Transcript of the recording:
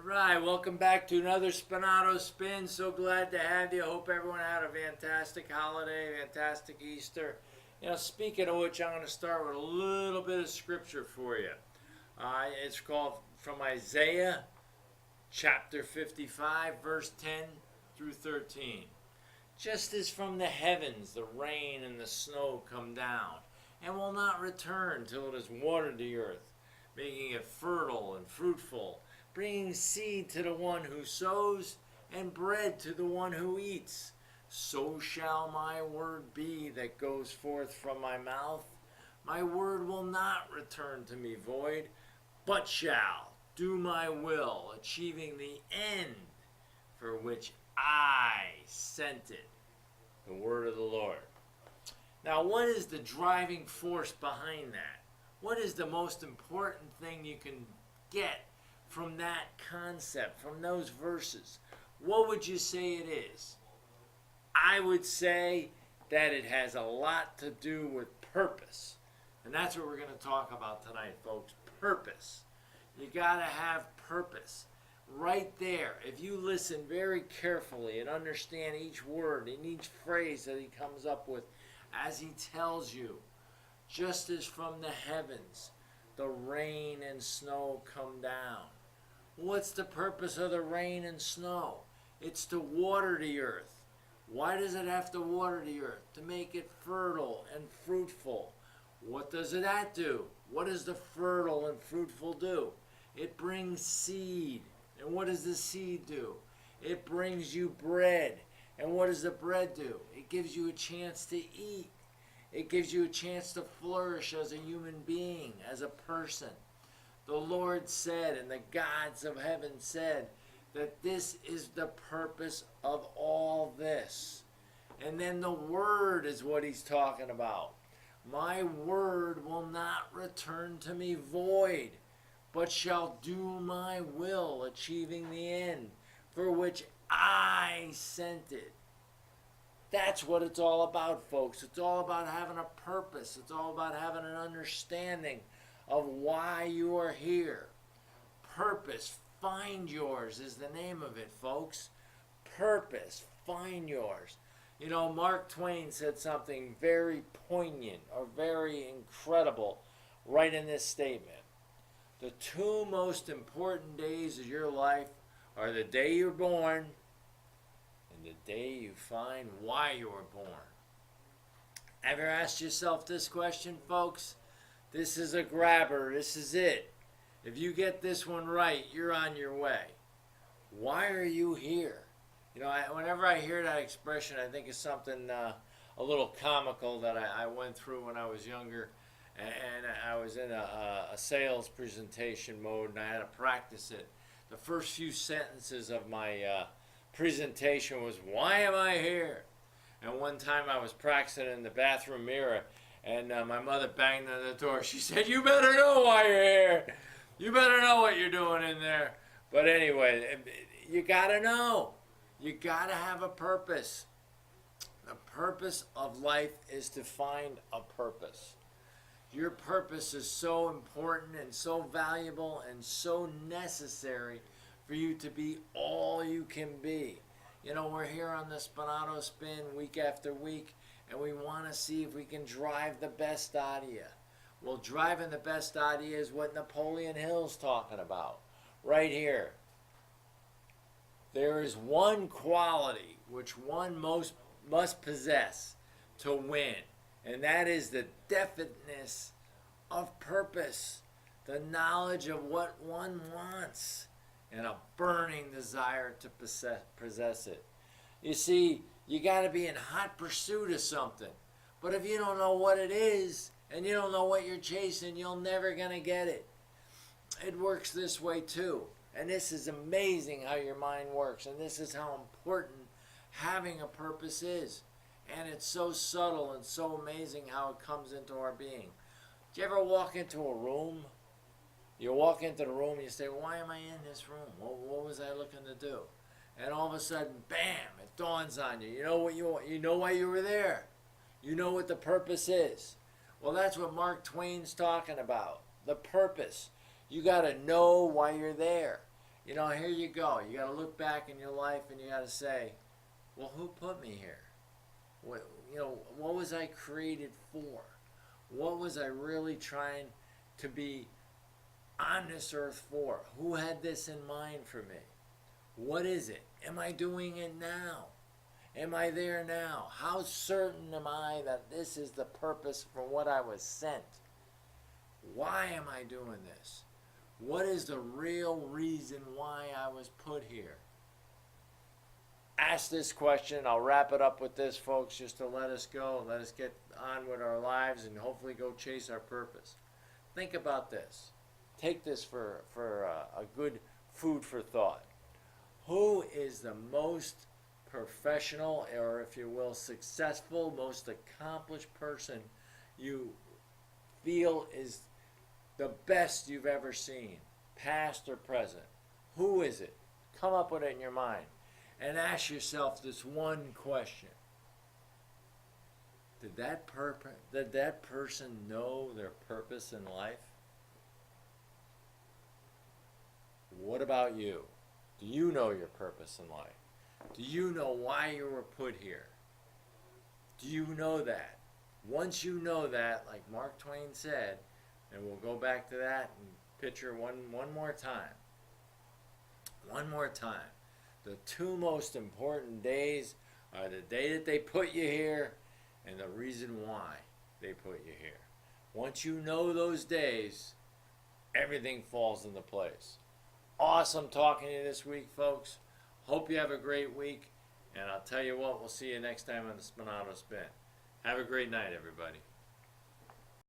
Right, welcome back to another Spinato Spin. So glad to have you. Hope everyone had a fantastic holiday, fantastic Easter. Speaking of which, I'm going to start with a little bit of scripture for you. It's called from Isaiah chapter 55, verse 10 through 13. Just as from the heavens the rain and the snow come down, and will not return till it has watered the earth, making it fertile and fruitful, bringing seed to the one who sows and bread to the one who eats. So shall my word be that goes forth from my mouth. My word will not return to me void, but shall do my will, achieving the end for which I sent it. The word of the Lord. Now, what is the driving force behind that? What is the most important thing you can get from that concept, from those verses? What would you say it is? I would say that it has a lot to do with purpose. And that's what we're going to talk about tonight, folks. Purpose. You got to have purpose. Right there, if you listen very carefully and understand each word and each phrase that he comes up with as he tells you, just as from the heavens the rain and snow come down. What's the purpose of the rain and snow? It's to water the earth. Why does it have to water the earth? To make it fertile and fruitful. What does that do? What does the fertile and fruitful do? It brings seed. And what does the seed do? It brings you bread. And what does the bread do? It gives you a chance to eat. It gives you a chance to flourish as a human being, as a person. The Lord said, and the gods of heaven said, that this is the purpose of all this. And then the word is what he's talking about. My word will not return to me void, but shall do my will, achieving the end for which I sent it. That's what it's all about, folks. It's all about having a purpose. It's all about having an understanding of why you are here. Purpose, find yours is the name of it, folks. Purpose, find yours. You know, Mark Twain said something very poignant or very incredible right in this statement. The two most important days of your life are the day you're born and the day you find why you were born. Ever asked yourself this question, folks? This is a grabber. This is it. If you get this one right, you're on your way. Why are you here? You know, whenever I hear that expression, I think it's something a little comical that I went through when I was younger. And I was in a sales presentation mode, and I had to practice it. The first few sentences of my presentation was, "Why am I here?" And one time I was practicing in the bathroom mirror, and my mother banged on the door. She said, "You better know why you're here. You better know what you're doing in there." But anyway, you got to know. You got to have a purpose. The purpose of life is to find a purpose. Your purpose is so important and so valuable and so necessary for you to be all you can be. You know, we're here on the Spinato Spin week after week, and we want to see if we can drive the best out of you. Well, driving the best out of you is what Napoleon Hill's talking about right here. There is one quality which one must possess to win, and that is the definiteness of purpose, the knowledge of what one wants, and a burning desire to possess it. You see, you got to be in hot pursuit of something. But if you don't know what it is, and you don't know what you're chasing, you're never going to get it. It works this way too. And this is amazing how your mind works. And this is how important having a purpose is. And it's so subtle and so amazing how it comes into our being. Do you ever walk into a room? You walk into the room and you say, "Why am I in this room? What was I looking to do?" And all of a sudden, bam, it dawns on you. You know why you were there. You know what the purpose is. Well, that's what Mark Twain's talking about. The purpose. You got to know why you're there. You know, here you go. You got to look back in your life and you got to say, well, who put me here? What was I created for? What was I really trying to be on this earth for? Who had this in mind for me? What is it? Am I doing it now? Am I there now? How certain am I that this is the purpose for what I was sent? Why am I doing this? What is the real reason why I was put here? Ask this question. I'll wrap it up with this, folks, just to let us go and let us get on with our lives and hopefully go chase our purpose. Think about this. Take this for a good food for thought. Who is the most professional, or if you will, successful, most accomplished person you feel is the best you've ever seen, past or present? Who is it? Come up with it in your mind and ask yourself this one question. Did that person know their purpose in life? What about you? Do you know your purpose in life? Do you know why you were put here? Do you know that? Once you know that, like Mark Twain said, and we'll go back to that and picture one more time. One more time. The two most important days are the day that they put you here and the reason why they put you here. Once you know those days, everything falls into place. Awesome talking to you this week, folks. Hope you have a great week. And I'll tell you what, we'll see you next time on the Spinato Spin. Have a great night, everybody.